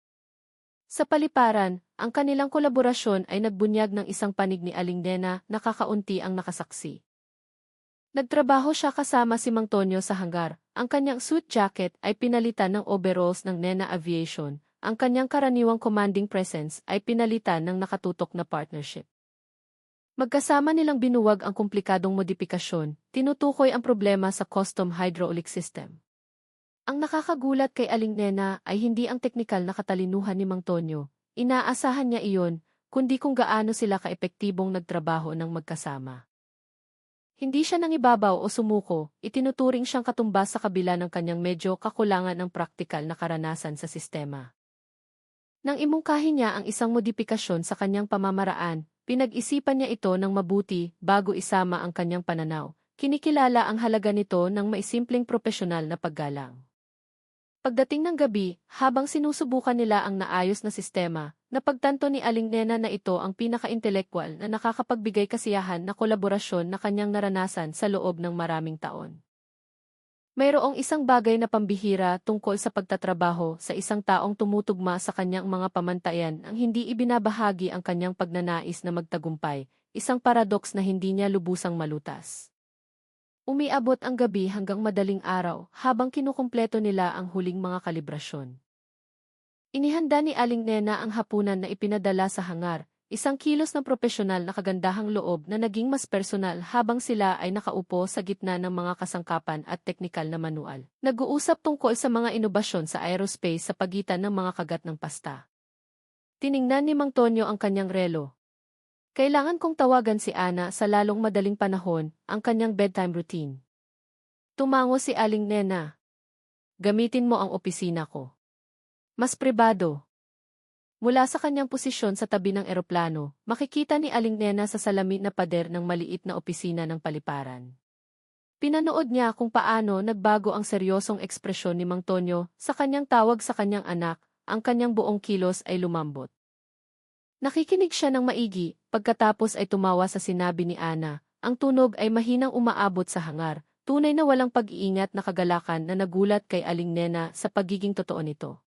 Sa paliparan, ang kanilang kolaborasyon ay nagbunyag ng isang panig ni Aling Nena na kakaunti ang nakasaksi. Nagtrabaho siya kasama si Mang Tonyo sa hanggar, ang kanyang suit jacket ay pinalitan ng overalls ng Nena Aviation, ang kanyang karaniwang commanding presence ay pinalitan ng nakatutok na partnership. Magkasama nilang binuwag ang komplikadong modifikasyon, tinutukoy ang problema sa custom hydraulic system. Ang nakakagulat kay Aling Nena ay hindi ang teknikal na katalinuhan ni Mang Tonyo, inaasahan niya iyon, kundi kung gaano sila kaepektibong nagtrabaho ng magkasama. Hindi siya nangibabaw o sumuko, itinuturing siyang katumbas sa kabila ng kanyang medyo kakulangan ng praktikal na karanasan sa sistema. Nang imungkahi niya ang isang modifikasyon sa kanyang pamamaraan, pinag-isipan niya ito ng mabuti bago isama ang kanyang pananaw, kinikilala ang halaga nito ng maisimpleng propesyonal na paggalang. Pagdating ng gabi, habang sinusubukan nila ang naayos na sistema, napagtanto ni Aling Nena na ito ang pinaka-intelekwal na nakakapagbigay kasiyahan na kolaborasyon na kanyang naranasan sa loob ng maraming taon. Mayroong isang bagay na pambihira tungkol sa pagtatrabaho sa isang taong tumutugma sa kanyang mga pamantayan ang hindi ibinabahagi ang kanyang pagnanais na magtagumpay, isang paradoks na hindi niya lubusang malutas. Umiabot ang gabi hanggang madaling araw habang kinukumpleto nila ang huling mga kalibrasyon. Inihanda ni Aling Nena ang hapunan na ipinadala sa hangar, isang kilos ng propesyonal na kagandahang loob na naging mas personal habang sila ay nakaupo sa gitna ng mga kasangkapan at teknikal na manual. Nag-uusap tungkol sa mga inobasyon sa aerospace sa pagitan ng mga kagat ng pasta. Tiningnan ni Mang Tonyo ang kanyang relo. Kailangan kong tawagan si Ana sa lalong madaling panahon, ang kanyang bedtime routine. Tumango si Aling Nena. Gamitin mo ang opisina ko. Mas pribado. Mula sa kanyang posisyon sa tabi ng eroplano, makikita ni Aling Nena sa salamin na pader ng maliit na opisina ng paliparan. Pinanood niya kung paano nagbago ang seryosong ekspresyon ni Mang Tonyo sa kanyang tawag sa kanyang anak, ang kanyang buong kilos ay lumambot. Nakikinig siya ng maigi, pagkatapos ay tumawa sa sinabi ni Ana, ang tunog ay mahinang umaabot sa hangar, tunay na walang pag-iingat na kagalakan na nagulat kay Aling Nena sa pagiging totoo nito.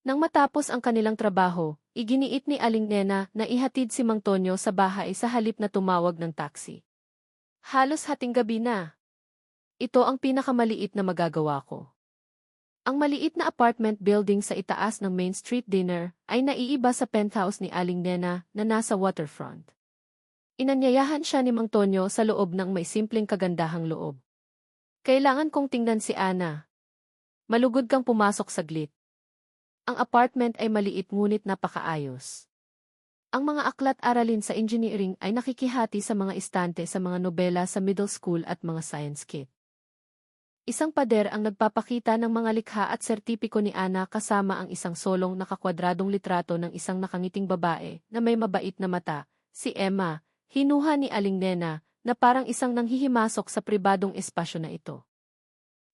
Nang matapos ang kanilang trabaho, iginiit ni Aling Nena na ihatid si Mang Tonyo sa bahay sa halip na tumawag ng taxi. Halos hating gabi na. Ito ang pinakamaliit na magagawa ko. Ang maliit na apartment building sa itaas ng Main Street Dinner ay naiiba sa penthouse ni Aling Nena na nasa waterfront. Inanyayahan siya ni Mang Tonyo sa loob ng may simpleng kagandahang loob. Kailangan kong tingnan si Ana. Malugod kang pumasok saglit. Ang apartment ay maliit ngunit napakaayos. Ang mga aklat-aralin sa engineering ay nakikihati sa mga istante sa mga nobela sa middle school at mga science kit. Isang pader ang nagpapakita ng mga likha at sertipiko ni Ana kasama ang isang solong nakakwadradong litrato ng isang nakangiting babae na may mabait na mata, si Emma, hinuha ni Aling Nena, na parang isang nanghihimasok sa pribadong espasyo na ito.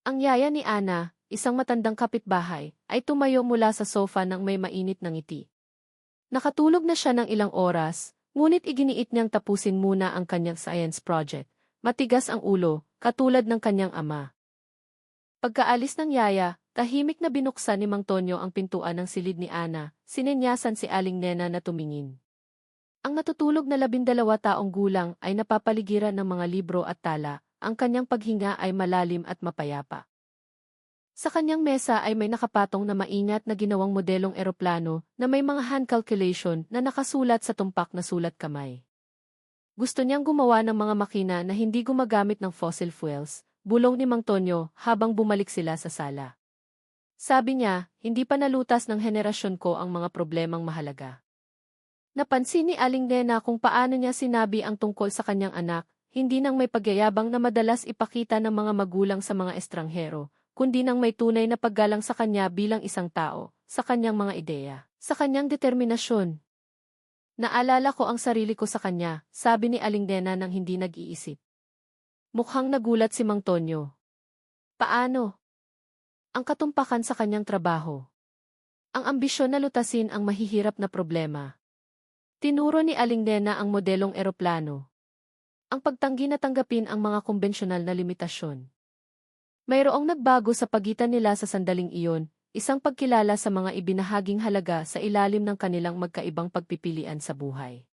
Ang yaya ni Ana, isang matandang kapitbahay, ay tumayo mula sa sofa nang may mainit na ngiti. Nakatulog na siya ng ilang oras, ngunit iginiit niyang tapusin muna ang kanyang science project. Matigas ang ulo, katulad ng kanyang ama. Pagkaalis ng yaya, tahimik na binuksan ni Mang Tonyo ang pintuan ng silid ni Ana, sinenyasan si Aling Nena na tumingin. Ang natutulog na 12 taong gulang ay napapaligiran ng mga libro at tala, ang kanyang paghinga ay malalim at mapayapa. Sa kanyang mesa ay may nakapatong na maingat na ginawang modelong eroplano na may mga hand calculation na nakasulat sa tumpak na sulat kamay. Gusto niyang gumawa ng mga makina na hindi gumagamit ng fossil fuels, bulong ni Mang Tonyo habang bumalik sila sa sala. Sabi niya, hindi pa nalutas ng henerasyon ko ang mga problemang mahalaga. Napansin ni Aling Nena kung paano niya sinabi ang tungkol sa kanyang anak, hindi nang may pagyayabang na madalas ipakita ng mga magulang sa mga estranghero, kundi nang may tunay na paggalang sa kanya bilang isang tao, sa kanyang mga ideya, sa kanyang determinasyon. Naalala ko ang sarili ko sa kanya, sabi ni Aling Nena nang hindi nag-iisip. Mukhang nagulat si Mang Tonyo. Paano? Ang katumpakan sa kanyang trabaho. Ang ambisyon na lutasin ang mahihirap na problema. Tinuro ni Aling Nena ang modelong eroplano. Ang pagtanggi na tanggapin ang mga kombensyonal na limitasyon. Mayroong nagbago sa pagitan nila sa sandaling iyon, isang pagkilala sa mga ibinahaging halaga sa ilalim ng kanilang magkaibang pagpipilian sa buhay.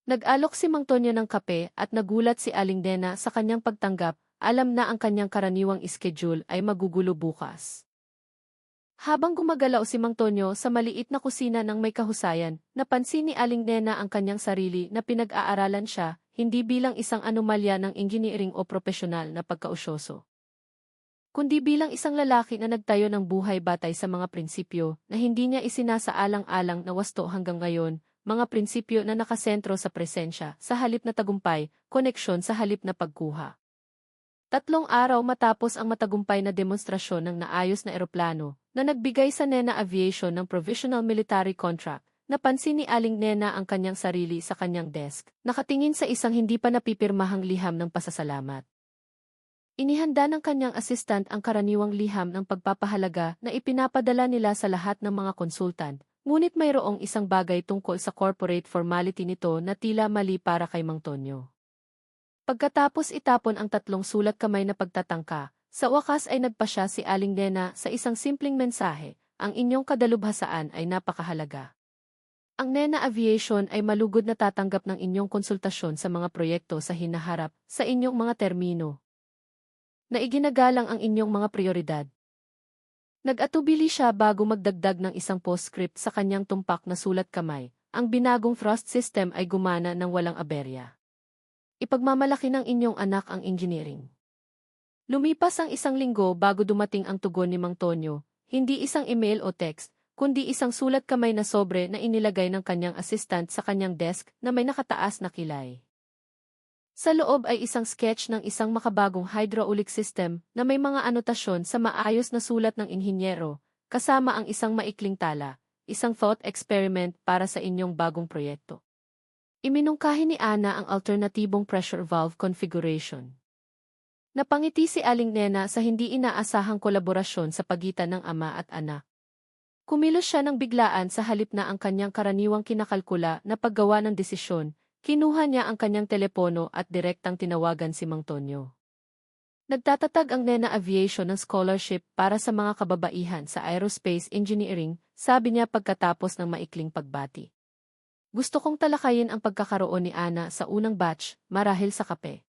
Nag-alok si Mang Tonyo ng kape at nagulat si Aling Nena sa kanyang pagtanggap, alam na ang kanyang karaniwang schedule ay magugulo bukas. Habang gumagalaw si Mang Tonyo sa maliit na kusina ng may kahusayan, napansin ni Aling Nena ang kanyang sarili na pinag-aaralan siya, hindi bilang isang anomalya ng engineering o profesional na pagkausyoso, kundi bilang isang lalaki na nagtayo ng buhay batay sa mga prinsipyo na hindi niya isinasaalang-alang na wasto hanggang ngayon, mga prinsipyo na nakasentro sa presensya, sa halip na tagumpay, koneksyon sa halip na pagkuha. 3 araw matapos ang matagumpay na demonstrasyon ng naayos na eroplano, na nagbigay sa Nena Aviation ng Provisional Military Contract, napansin ni Aling Nena ang kanyang sarili sa kanyang desk, nakatingin sa isang hindi pa napipirmahang liham ng pasasalamat. Inihanda ng kanyang assistant ang karaniwang liham ng pagpapahalaga na ipinapadala nila sa lahat ng mga konsultant, ngunit mayroong isang bagay tungkol sa corporate formality nito na tila mali para kay Mang Tonyo. Pagkatapos itapon ang 3 sulat kamay na pagtatangka, sa wakas ay nagpasya si Aling Nena sa isang simpleng mensahe, ang inyong kadalubhasaan ay napakahalaga. Ang Nena Aviation ay malugod na tatanggap ng inyong konsultasyon sa mga proyekto sa hinaharap, sa inyong mga termino, na iginagalang ang inyong mga prioridad. Nag-atubili siya bago magdagdag ng isang postscript sa kanyang tumpak na sulat kamay. Ang binagong thrust system ay gumana ng walang aberya. Ipagmamalaki ng inyong anak ang engineering. Lumipas ang 1 linggo bago dumating ang tugon ni Mang Tonyo, hindi isang email o text, kundi isang sulat kamay na sobre na inilagay ng kanyang assistant sa kanyang desk na may nakataas na kilay. Sa loob ay isang sketch ng isang makabagong hydraulic system na may mga anotasyon sa maayos na sulat ng inhinyero, kasama ang isang maikling tala, isang thought experiment para sa inyong bagong proyekto. Iminungkahi ni Ana ang alternatibong pressure valve configuration. Napangiti si Aling Nena sa hindi inaasahang kolaborasyon sa pagitan ng ama at anak. Kumilos siya ng biglaan sa halip na ang kanyang karaniwang kinakalkula na paggawa ng desisyon. Kinuha niya ang kanyang telepono at direktang tinawagan si Mang Tonyo. Nagtatatag ang Nena Aviation ng scholarship para sa mga kababaihan sa aerospace engineering, sabi niya pagkatapos ng maikling pagbati. Gusto kong talakayin ang pagkakaroon ni Ana sa unang batch, marahil sa kape.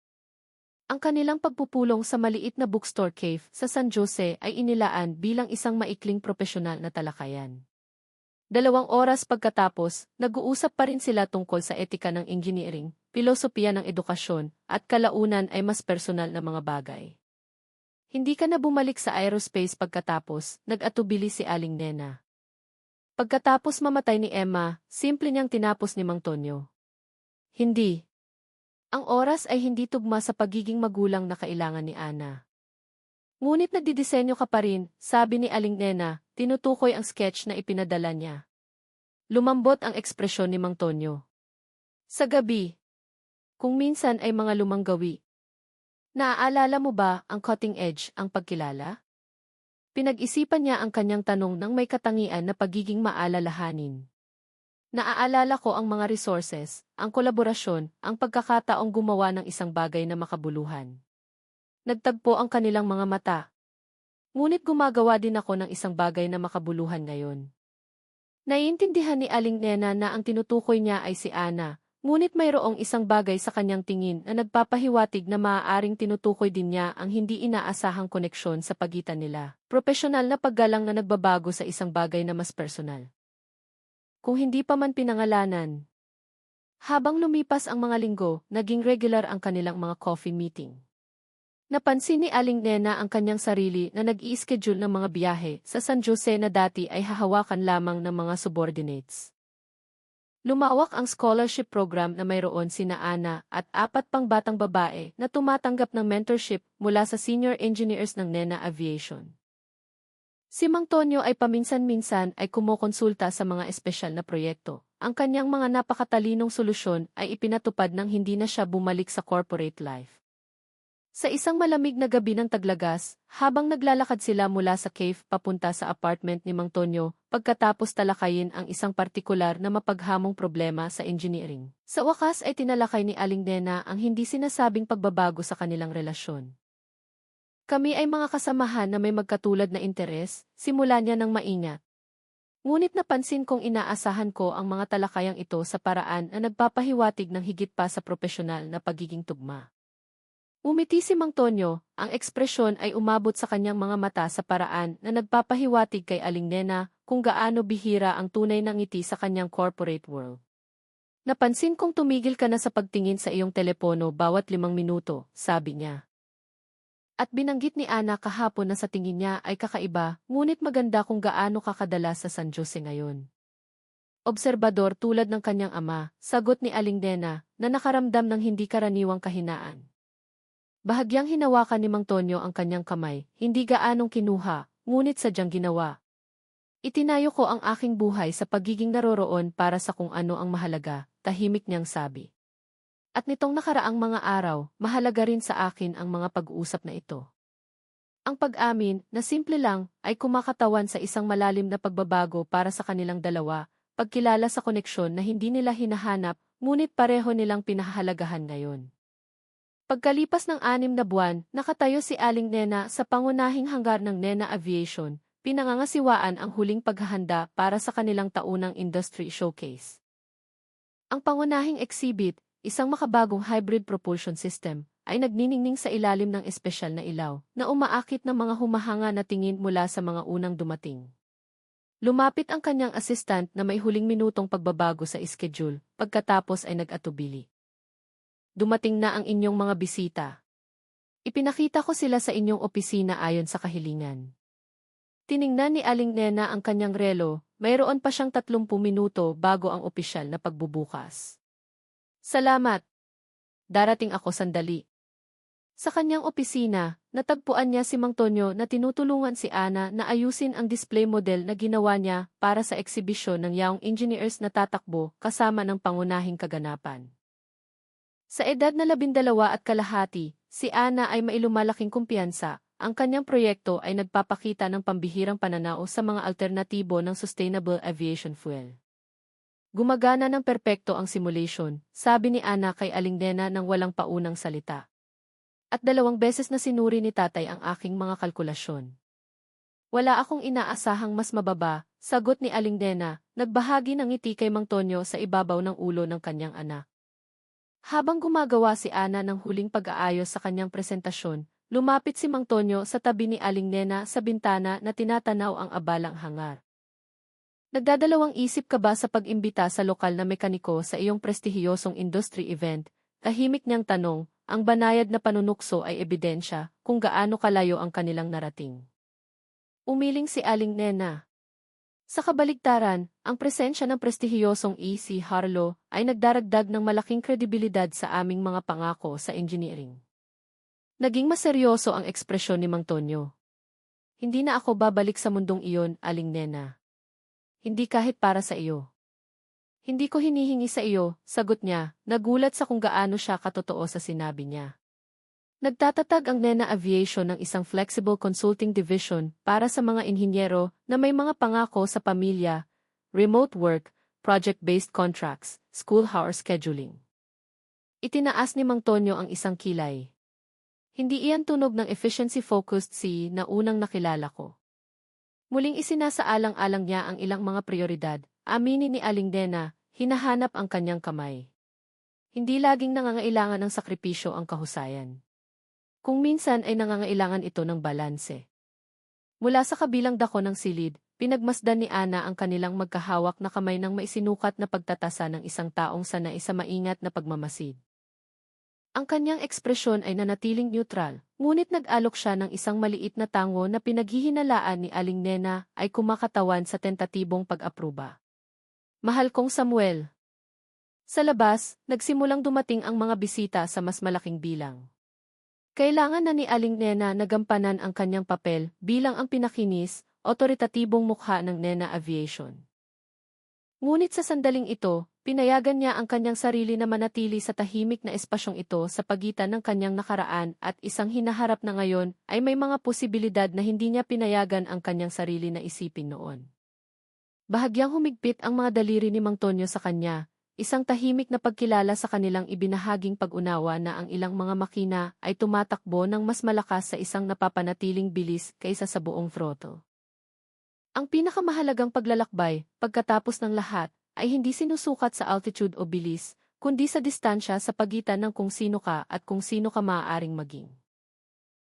Ang kanilang pagpupulong sa maliit na bookstore cave sa San Jose ay inilaan bilang isang maikling propesyonal na talakayan. 2 oras pagkatapos, nag-uusap pa rin sila tungkol sa etika ng engineering, pilosopiya ng edukasyon, at kalaunan ay mas personal na mga bagay. Hindi ka na bumalik sa aerospace pagkatapos, nag-atubili si Aling Nena. Pagkatapos mamatay ni Emma, simple niyang tinapos ni Mang Tonyo. Hindi. Ang oras ay hindi tugma sa pagiging magulang na kailangan ni Ana. Ngunit nagdidisenyo ka pa rin, sabi ni Aling Nena, tinutukoy ang sketch na ipinadala niya. Lumambot ang ekspresyon ni Mang Tonyo. Sa gabi. Kung minsan ay mga lumang gawi. Naaalala mo ba ang cutting edge, ang pagkilala? Pinag-isipan niya ang kanyang tanong ng may katangian na pagiging maalalahanin. Naaalala ko ang mga resources, ang kolaborasyon, ang pagkakataong gumawa ng isang bagay na makabuluhan. Nagtagpo ang kanilang mga mata. Ngunit gumagawa din ako ng isang bagay na makabuluhan ngayon. Naiintindihan ni Aling Nena na ang tinutukoy niya ay si Ana, ngunit mayroong isang bagay sa kanyang tingin na nagpapahiwatig na maaaring tinutukoy din niya ang hindi inaasahang koneksyon sa pagitan nila. Propesyonal na paggalang na nagbabago sa isang bagay na mas personal. Kung hindi pa man pinangalanan. Habang lumipas ang mga linggo, naging regular ang kanilang mga coffee meeting. Napansin ni Aling Nena ang kanyang sarili na nag-i-schedule ng mga biyahe sa San Jose na dati ay hahawakan lamang ng mga subordinates. Lumawak ang scholarship program na mayroon sina Ana at 4 pang batang babae na tumatanggap ng mentorship mula sa senior engineers ng Nena Aviation. Si Mang Tonyo ay paminsan-minsan ay kumukonsulta sa mga espesyal na proyekto. Ang kanyang mga napakatalinong solusyon ay ipinatupad nang hindi na siya bumalik sa corporate life. Sa isang malamig na gabi ng taglagas, habang naglalakad sila mula sa cave papunta sa apartment ni Mang Tonyo, pagkatapos talakayin ang isang partikular na mapaghamong problema sa engineering. Sa wakas ay tinalakay ni Aling Nena ang hindi sinasabing pagbabago sa kanilang relasyon. Kami ay mga kasamahan na may magkatulad na interes, simula niya ng maingat. Ngunit napansin kong inaasahan ko ang mga talakayang ito sa paraan na nagpapahiwatig ng higit pa sa propesyonal na pagiging tugma. Umiti si Mang Tonyo, ang ekspresyon ay umabot sa kanyang mga mata sa paraan na nagpapahiwatig kay Aling Nena kung gaano bihira ang tunay na ngiti sa kanyang corporate world. Napansin kong tumigil ka na sa pagtingin sa iyong telepono bawat 5 minuto, sabi niya. At binanggit ni Ana kahapon na sa tingin niya ay kakaiba, ngunit maganda kung gaano kakadalas sa San Jose ngayon. Obserbador tulad ng kanyang ama, sagot ni Aling Nena, na nakaramdam ng hindi karaniwang kahinaan. Bahagyang hinawakan ni Mang Tonyo ang kanyang kamay, hindi gaanong kinuha, ngunit sadyang ginawa. Itinayo ko ang aking buhay sa pagiging naroroon para sa kung ano ang mahalaga, tahimik niyang sabi. At nitong nakaraang mga araw, mahalaga rin sa akin ang mga pag-uusap na ito. Ang pag-amin, na simple lang, ay kumakatawan sa isang malalim na pagbabago para sa kanilang dalawa, pagkilala sa koneksyon na hindi nila hinahanap, ngunit pareho nilang pinahahalagahan ngayon. Pagkalipas ng 6 na buwan, nakatayo si Aling Nena sa pangunahing hanggar ng Nena Aviation, pinangangasiwaan ang huling paghahanda para sa kanilang taunang industry showcase. Ang pangunahing exhibit, isang makabagong hybrid propulsion system, ay nagniningning sa ilalim ng espesyal na ilaw, na umaakit ng mga humahanga na tingin mula sa mga unang dumating. Lumapit ang kanyang assistant na may huling minutong pagbabago sa schedule, pagkatapos ay nag-atubili. Dumating na ang inyong mga bisita. Ipinakita ko sila sa inyong opisina ayon sa kahilingan. Tiningnan ni Aling Nena ang kanyang relo, mayroon pa siyang 30 minuto bago ang opisyal na pagbubukas. Salamat. Darating ako sandali. Sa kanyang opisina, natagpuan niya si Mang Tonyo na tinutulungan si Ana na ayusin ang display model na ginawa niya para sa eksibisyon ng Young Engineers na tatakbo kasama ng pangunahing kaganapan. Sa edad na 12.5, si Ana ay mailumalaking kumpiyansa. Ang kanyang proyekto ay nagpapakita ng pambihirang pananaw sa mga alternatibo ng sustainable aviation fuel. Gumagana ng perpekto ang simulation, sabi ni Ana kay Aling Nena nang walang paunang salita. At 2 beses na sinuri ni tatay ang aking mga kalkulasyon. Wala akong inaasahang mas mababa, sagot ni Aling Nena, nagbahagi ng ngiti kay Mang Tonyo sa ibabaw ng ulo ng kanyang anak. Habang gumagawa si Ana ng huling pag-aayos sa kanyang presentasyon, lumapit si Mang Tonyo sa tabi ni Aling Nena sa bintana na tinatanaw ang abalang hangar. Nagdadalawang isip ka ba sa pag-imbita sa lokal na mekaniko sa iyong prestihiyosong industry event? Tahimik niyang tanong, ang banayad na panunukso ay ebidensya kung gaano kalayo ang kanilang narating. Umiling si Aling Nena. Sa kabaligtaran, ang presensya ng prestihiyosong E.C. Harlow ay nagdaragdag ng malaking kredibilidad sa aming mga pangako sa engineering. Naging maseryoso ang ekspresyon ni Mang Tonyo. Hindi na ako babalik sa mundong iyon, Aling Nena. Hindi kahit para sa iyo. Hindi ko hinihingi sa iyo, sagot niya, nagulat sa kung gaano siya katotoo sa sinabi niya. Nagtatatag ang Nena Aviation ng isang flexible consulting division para sa mga inhinyero na may mga pangako sa pamilya, remote work, project-based contracts, school hour scheduling. Itinaas ni Mang Tonyo ang isang kilay. Hindi iyan tunog ng efficiency-focused C na unang nakilala ko. Muling isinasaalang-alang niya ang ilang mga prioridad, aminin ni Aling Nena, hinahanap ang kanyang kamay. Hindi laging nangangailangan ng sakripisyo ang kahusayan. Kung minsan ay nangangailangan ito ng balanse. Mula sa kabilang dako ng silid, pinagmasdan ni Ana ang kanilang magkahawak na kamay ng maisinukat na pagtatasa ng isang taong sanay sa maingat na pagmamasid. Ang kanyang ekspresyon ay nanatiling neutral, ngunit nag-alok siya ng isang maliit na tango na pinaghihinalaan ni Aling Nena ay kumakatawan sa tentatibong pag-apruba. Mahal kong Samuel. Sa labas, nagsimulang dumating ang mga bisita sa mas malaking bilang. Kailangan na ni Aling Nena na gampanan ang kanyang papel bilang ang pinakinis, otoritatibong mukha ng Nena Aviation. Ngunit sa sandaling ito, pinayagan niya ang kanyang sarili na manatili sa tahimik na espasyong ito sa pagitan ng kanyang nakaraan at isang hinaharap na ngayon ay may mga posibilidad na hindi niya pinayagan ang kanyang sarili na isipin noon. Bahagyang humigpit ang mga daliri ni Mang Tonyo sa kanya, isang tahimik na pagkilala sa kanilang ibinahaging pag-unawa na ang ilang mga makina ay tumatakbo ng mas malakas sa isang napapanatiling bilis kaysa sa buong throttle. Ang pinakamahalagang paglalakbay, pagkatapos ng lahat, ay hindi sinusukat sa altitude o bilis, kundi sa distansya sa pagitan ng kung sino ka at kung sino ka maaaring maging.